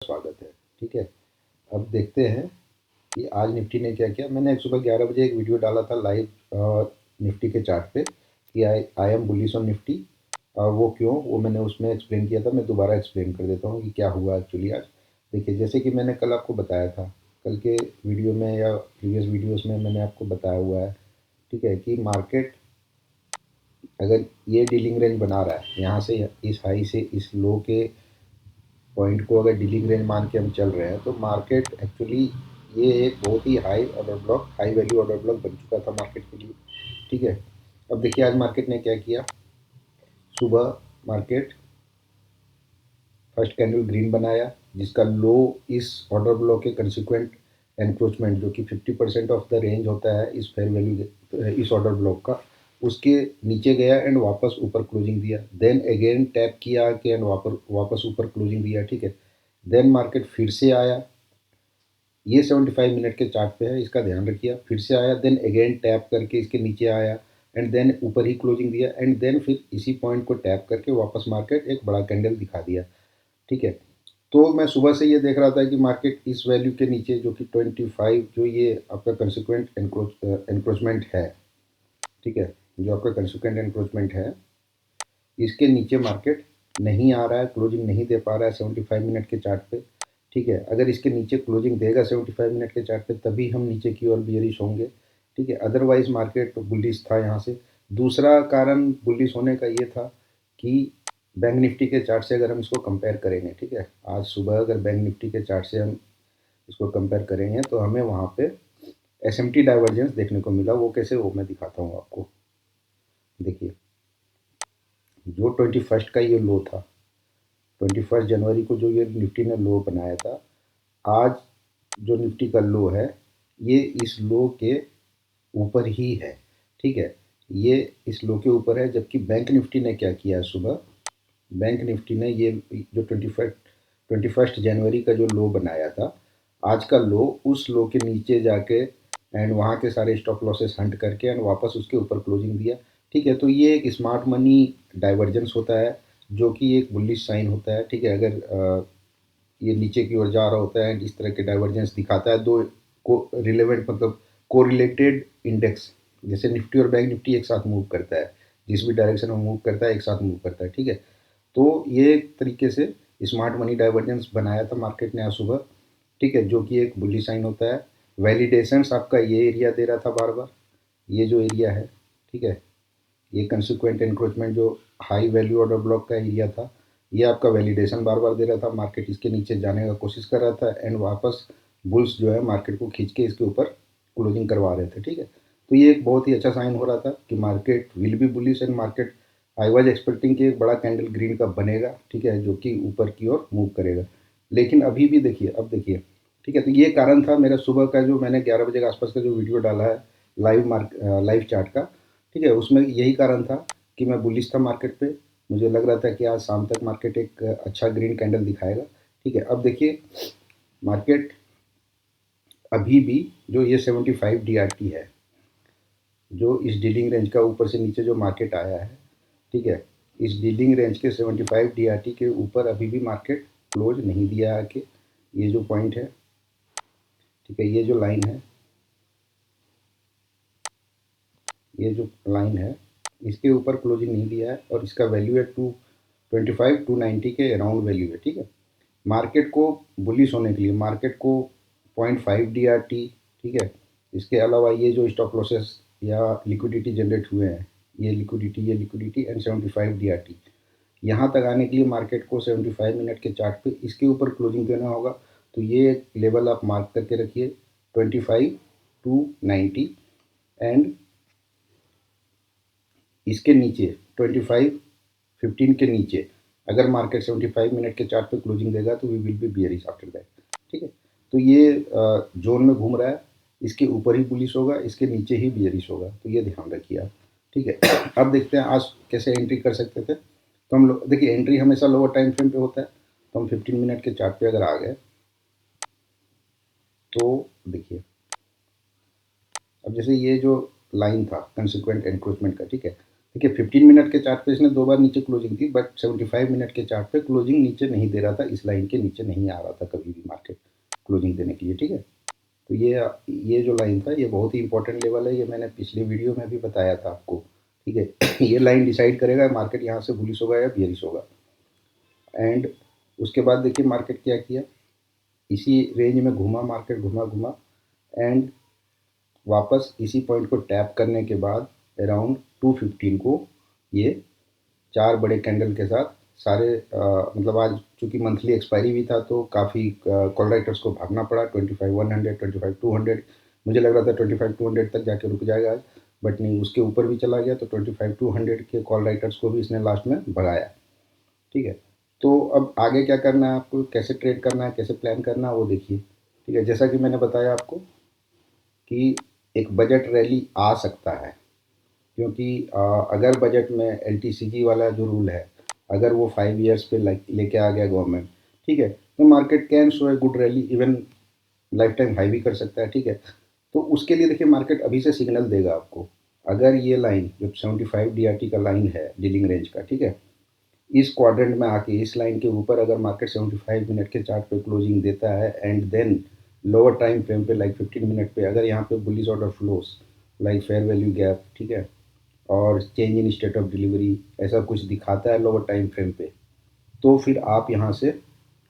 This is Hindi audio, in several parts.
स्वागत है। ठीक है, अब देखते हैं कि आज निफ्टी ने क्या किया। मैंने सुबह 11 बजे एक वीडियो डाला था लाइव निफ्टी के चार्ट पे कि I am bullish on Nifty. वो क्यों, वो मैंने उसमें एक्सप्लेन किया था। मैं दोबारा एक्सप्लेन कर देता हूँ कि क्या हुआ एक्चुअली आज। देखिए, जैसे कि मैंने कल आपको बताया था, कल के वीडियो में या प्रीवियस वीडियोस में मैंने आपको बताया हुआ है, ठीक है, कि मार्केट अगर ये डीलिंग रेंज बना रहा है, यहाँ से इस हाई से इस लो के पॉइंट को अगर डीलिंग रेंज मान के हम चल रहे हैं, तो मार्केट एक्चुअली ये एक बहुत ही high order block, high value order block बन चुका था मार्केट के लिए। ठीक है, अब देखिए आज मार्केट ने क्या किया। सुबह मार्केट फर्स्ट कैंडल ग्रीन बनाया, जिसका लो इस ऑर्डर ब्लॉक के कंसिक्वेंट एनक्रोचमेंट, जो कि 50% ऑफ द रेंज होता है इस फेयर वैल्यू इस ऑर्डर ब्लॉक का, उसके नीचे गया एंड वापस ऊपर क्लोजिंग दिया। देन अगेन टैप किया कि एंड वापस ऊपर क्लोजिंग दिया। ठीक है, देन मार्केट फिर से आया, ये 75 मिनट के चार्ट पे है, इसका ध्यान रखिए। फिर से आया, देन अगेन टैप करके इसके नीचे आया एंड देन ऊपर ही क्लोजिंग दिया एंड देन फिर इसी पॉइंट को टैप करके वापस मार्केट एक बड़ा कैंडल दिखा दिया। ठीक है, तो मैं सुबह से ये देख रहा था कि मार्केट इस वैल्यू के नीचे, जो कि 25, जो ये आपका कंसिक्वेंट एनक्रोचमेंट है, ठीक है, जो आपका कंसिक्वेंट एनक्रोचमेंट है, इसके नीचे मार्केट नहीं आ रहा है, क्लोजिंग नहीं दे पा रहा है 75 मिनट के चार्ट पे। ठीक है, अगर इसके नीचे क्लोजिंग देगा 75 मिनट के चार्ट पे, तभी हम नीचे की ओर बियरिश होंगे। ठीक है, अदरवाइज मार्केट बुलिश था यहाँ से। दूसरा कारण बुलिश होने का ये था कि बैंक निफ्टी के चार्ट से अगर हम इसको कंपेयर करेंगे, ठीक है, आज सुबह अगर बैंक निफ्टी के चार्ट से हम इसको कंपेयर करेंगे तो हमें वहाँ पे एसएमटी डाइवर्जेंस देखने को मिला। वो कैसे, वो मैं दिखाता हूँ आपको। देखिए, जो 21 का ये लो था, 21 जनवरी को जो ये निफ्टी ने लो बनाया था, आज जो निफ्टी का लो है, ये इस लो के ऊपर ही है। ठीक है, ये इस लो के ऊपर है, जबकि बैंक निफ्टी ने क्या किया सुबह। बैंक निफ्टी ने ये जो 21 जनवरी का जो लो बनाया था, आज का लो उस लो के नीचे जाके एंड वहाँ के सारे स्टॉप लॉसेस हंट करके एंड वापस उसके ऊपर क्लोजिंग दिया। ठीक है, तो ये एक स्मार्ट मनी डाइवर्जेंस होता है, जो कि एक बुलिश साइन होता है। ठीक है, अगर ये नीचे की ओर जा रहा होता है, इस तरह के डाइवर्जेंस दिखाता है, दो को रिलेवेंट मतलब कोरिलेटेड इंडेक्स, जैसे निफ्टी और बैंक निफ्टी एक साथ मूव करता है, जिस भी डायरेक्शन में मूव करता है एक साथ मूव करता है। ठीक है, तो ये एक तरीके से स्मार्ट मनी डाइवर्जेंस बनाया था मार्केट ने आज सुबह। ठीक है, जो कि एक बुलिश साइन होता है। वैलिडेशंस आपका ये एरिया दे रहा था बार बार, ये जो एरिया है, ठीक है, ये कंसिक्वेंट एनक्रोचमेंट जो हाई वैल्यू ऑर्डर ब्लॉक का एरिया था, ये आपका वैलिडेशन बार बार दे रहा था। मार्केट इसके नीचे जाने का कोशिश कर रहा था एंड वापस बुल्स जो है मार्केट को खींच के इसके ऊपर क्लोजिंग करवा रहे थे। ठीक है, तो ये एक बहुत ही अच्छा साइन हो रहा था कि market will be bullish and market, I was expecting कि एक बड़ा कैंडल ग्रीन का बनेगा, ठीक है, जो कि ऊपर की ओर मूव करेगा। लेकिन अभी भी देखिए, अब देखिए, ठीक है, तो ये कारण था मेरा सुबह का, जो मैंने 11 बजे के आसपास का जो वीडियो डाला है लाइव चार्ट का। ठीक है, उसमें यही कारण था कि मैं बुलिश था मार्केट पे। मुझे लग रहा था कि आज शाम तक मार्केट एक अच्छा ग्रीन कैंडल दिखाएगा। ठीक है, अब देखिए मार्केट अभी भी जो ये 75 DRT है, जो इस डीलिंग रेंज का ऊपर से नीचे जो मार्केट आया है, ठीक है, इस डीलिंग रेंज के 75 DRT के ऊपर अभी भी मार्केट क्लोज नहीं दिया आके। ये जो पॉइंट है, ठीक है, ये जो लाइन है, ये जो लाइन है, इसके ऊपर क्लोजिंग नहीं दिया है और इसका वैल्यू है 225 290 के अराउंड वैल्यू है। ठीक है, मार्केट को बुलिश होने के लिए मार्केट को 0.5 DRT, ठीक है, इसके अलावा ये जो स्टॉप लॉसेस या लिक्विडिटी जनरेट हुए हैं, ये लिक्विडिटी एंड 75 DRT, यहाँ तक आने के लिए मार्केट को 75 मिनट के चार्ट पे इसके ऊपर क्लोजिंग देना होगा। तो ये लेवल आप मार्क करके रखिए, 25 290 एंड इसके नीचे 25 15 के नीचे अगर मार्केट 75 मिनट के चार्ट पे क्लोजिंग देगा तो we will be bearish after that. ठीक है, तो ये जोन में घूम रहा है, इसके ऊपर ही बुलिश होगा, इसके नीचे ही बियरिश होगा, तो ये ध्यान रखिए आप। ठीक है, अब देखते हैं आज कैसे एंट्री कर सकते थे। तो हम लोग देखिए, एंट्री हमेशा लोअर टाइम फ्रेम पे होता है, तो हम 15 मिनट के चार्ट पे अगर आ गए तो देखिए, अब जैसे ये जो लाइन था कंसिक्वेंट एनक्रोचमेंट का, ठीक है, देखिए 15 मिनट के चार्ट पे इसने 2 बार नीचे क्लोजिंग दी, बट 75 मिनट के चार्ट पे क्लोजिंग नीचे नहीं दे रहा था, इस लाइन के नीचे नहीं आ रहा था कभी भी मार्केट क्लोजिंग देने के लिए, ठीक है। तो ये जो लाइन था ये बहुत ही इंपॉर्टेंट लेवल है, ये मैंने पिछले वीडियो में भी बताया था आपको, ठीक है। ये लाइन डिसाइड करेगा मार्केट यहाँ से बुलिश होगा या बियरिश होगा। एंड उसके बाद देखिए मार्केट क्या किया, इसी रेंज में घूमा मार्केट, घुमा एंड वापस इसी पॉइंट को टैप करने के बाद अराउंड 215 को ये 4 बड़े कैंडल के साथ सारे मतलब आज चूँकि मंथली एक्सपायरी भी था तो काफ़ी कॉल राइटर्स को भागना पड़ा। 25,100, 25,200, मुझे लग रहा था 25,200 तक जाके रुक जाएगा आज, बट नहीं, उसके ऊपर भी चला गया। तो 25,200 के कॉल राइटर्स को भी इसने लास्ट में भगाया, ठीक है। तो अब आगे क्या करना है आपको, कैसे ट्रेड करना है, कैसे प्लान करना है वो देखिए, ठीक है। जैसा कि मैंने बताया आपको कि एक बजट रैली आ सकता है, क्योंकि अगर बजट में एलटीसीजी वाला जो रूल है, अगर वो 5 ईयर्स पे लेके आ गया गवर्नमेंट, ठीक है, तो market can show a good rally, even life time high भी कर सकता है, ठीक है। तो उसके लिए देखिए मार्केट अभी से सिग्नल देगा आपको। अगर ये लाइन जो 75 डीआरटी का लाइन है डीलिंग रेंज का, ठीक है, इस क्वाड्रेंट में आके इस लाइन के ऊपर अगर मार्केट 75 मिनट के चार्ट पे क्लोजिंग देता है and then lower time frame पे लाइक 15 मिनट पे अगर यहाँ पे bullish order flows like fair value gap, ठीक है, और change in state of delivery ऐसा कुछ दिखाता है लोअर टाइम फ्रेम पे, तो फिर आप यहाँ से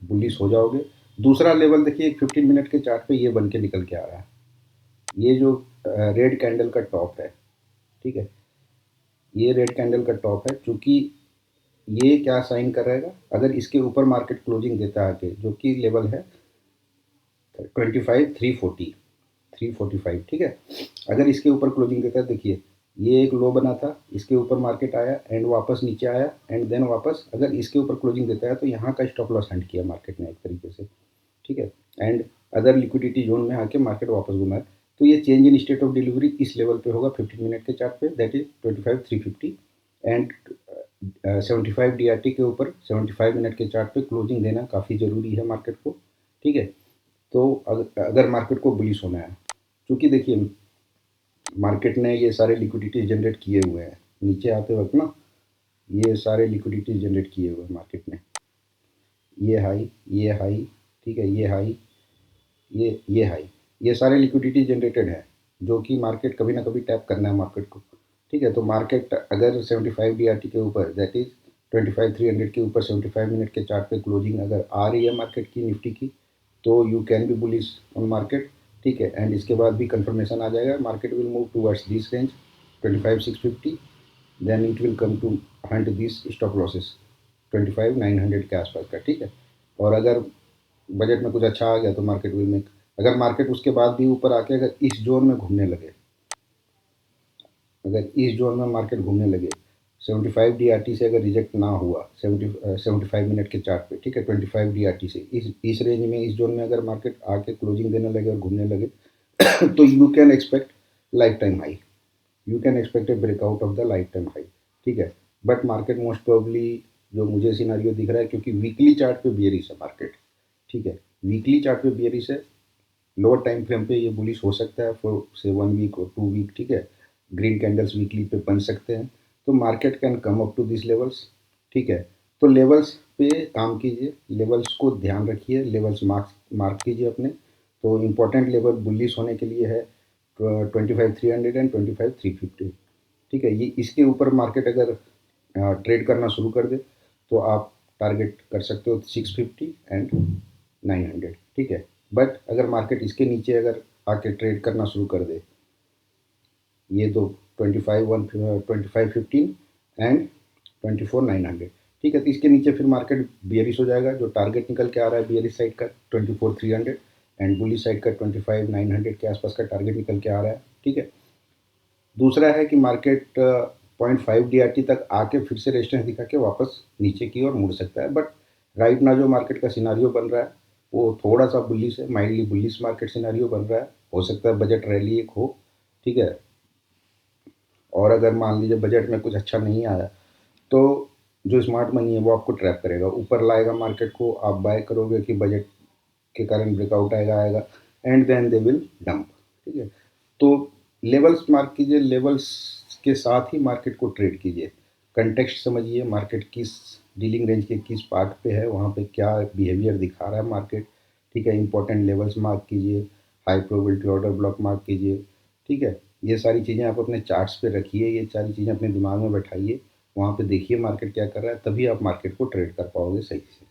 बुलिश हो जाओगे। दूसरा लेवल देखिए 15 मिनट के चार्ट पे ये बन के निकल के आ रहा है, ये जो रेड कैंडल का टॉप है, ठीक है, ये रेड कैंडल का टॉप है। चूँकि ये क्या साइन कर रहेगा, अगर इसके ऊपर मार्केट क्लोजिंग देता है आके, जो कि लेवल है 25,340, 345, ठीक है, अगर इसके ऊपर क्लोजिंग देता है, देखिए ये एक लो बना था, इसके ऊपर मार्केट आया एंड वापस नीचे आया एंड देन वापस अगर इसके ऊपर क्लोजिंग देता है तो यहाँ का स्टॉप लॉस हंट किया मार्केट ने एक तरीके से, ठीक है, एंड अदर लिक्विडिटी जोन में आके मार्केट वापस घुमा है। तो ये change in state of delivery इस लेवल पे होगा 15 मिनट के चार्ट पे, दैट इज 25,350 एंड 75 डीआरटी के ऊपर 75 मिनट के चार्ट पे क्लोजिंग देना काफ़ी ज़रूरी है मार्केट को, ठीक है। तो अगर मार्केट को बुलिश होना है, क्योंकि देखिए मार्केट ने ये सारे लिक्विडिटी जनरेट किए हुए हैं नीचे आते वक्त ना, ये सारे लिक्विडिटी जनरेट किए हुए हैं मार्केट ने, ये हाई, ये हाई, ठीक है, ये हाई, ये हाई, ये सारे लिक्विडिटी जनरेटेड है जो कि मार्केट कभी ना कभी टैप करना है मार्केट को, ठीक है। तो मार्केट अगर 75 डीआरटी के ऊपर दैट इज 25,300 के ऊपर 75 मिनट के चार्ट पे क्लोजिंग अगर आ रही है मार्केट की निफ्टी की, तो you can be bullish on market, ठीक है। एंड इसके बाद भी कंफर्मेशन आ जाएगा, market will move towards this range 25,650, then it will come to hunt this stop losses 25,900 के आसपास का, ठीक है। और अगर बजट में कुछ अच्छा आ गया तो मार्केट विल मेक, अगर मार्केट उसके बाद भी ऊपर आके अगर इस जोन में घूमने लगे, अगर इस जोन में मार्केट घूमने लगे 75 डीआरटी से अगर रिजेक्ट ना हुआ 75 मिनट के चार्ट पे, ठीक है, 25 डीआरटी से इस रेंज में इस जोन में अगर मार्केट आके क्लोजिंग देने लगे और घूमने लगे तो you can expect life time high, you can expect A breakout of the life time high, ठीक है। बट मार्केट मोस्ट प्रोबेबली जो मुझे सिनारियो दिख रहा है, क्योंकि वीकली चार्ट पे बियरिश है मार्केट, ठीक है, वीकली चार्ट पे बियरिश है, लोअर टाइम फ्रेम पे ये बुलिश हो सकता है फॉर से 1 वीक और 2 वीक, ठीक है, ग्रीन कैंडल्स वीकली पे बन सकते हैं। तो market can come up to this levels, ठीक है। तो लेवल्स पे काम कीजिए, लेवल्स को ध्यान रखिए, लेवल्स मार्क कीजिए अपने। तो इम्पोर्टेंट लेवल बुलिश होने के लिए है 25,300 एंड 25,350, ठीक है। ये इसके ऊपर मार्केट अगर ट्रेड करना शुरू कर दे तो आप टारगेट कर सकते हो 650 एंड 900, ठीक है। बट अगर मार्केट इसके नीचे अगर आके ट्रेड करना शुरू कर दे, ये तो 25,15 एंड 24,900, ठीक है, तो इसके नीचे फिर मार्केट बियरिश हो जाएगा। जो टारगेट निकल के आ रहा है बियरिश साइड का 24,300 एंड बुलिश साइड का 25,900 के आसपास का टारगेट निकल के आ रहा है, ठीक है। दूसरा है कि मार्केट 0.5 डीआरटी तक आके फिर से रेजिस्टेंस दिखा के वापस नीचे की ओर मुड़ सकता है। बट राइट ना जो मार्केट का सिनारियो बन रहा है वो थोड़ा सा बुलिश है, माइल्डली बुलिश मार्केट सिनारियो बन रहा है। हो सकता है बजट रैली एक हो, ठीक है, और अगर मान लीजिए बजट में कुछ अच्छा नहीं आया तो जो स्मार्ट मनी है वो आपको ट्रैप करेगा, ऊपर लाएगा मार्केट को, आप बाय करोगे कि बजट के कारण ब्रेकआउट आएगा and then they will dump, ठीक है। तो लेवल्स मार्क कीजिए, लेवल्स के साथ ही मार्केट को ट्रेड कीजिए। कंटेक्स्ट समझिए, मार्केट किस डीलिंग रेंज के किस पार्ट पे है, वहाँ पे क्या बिहेवियर दिखा रहा है मार्केट, ठीक है। इंपॉर्टेंट लेवल्स मार्क कीजिए, high probability order block mark कीजिए, ठीक है। ये सारी चीज़ें आप अपने चार्ट्स पे रखिए, ये सारी चीज़ें अपने दिमाग में बैठाइए, वहाँ पे देखिए मार्केट क्या कर रहा है, तभी आप मार्केट को ट्रेड कर पाओगे सही से।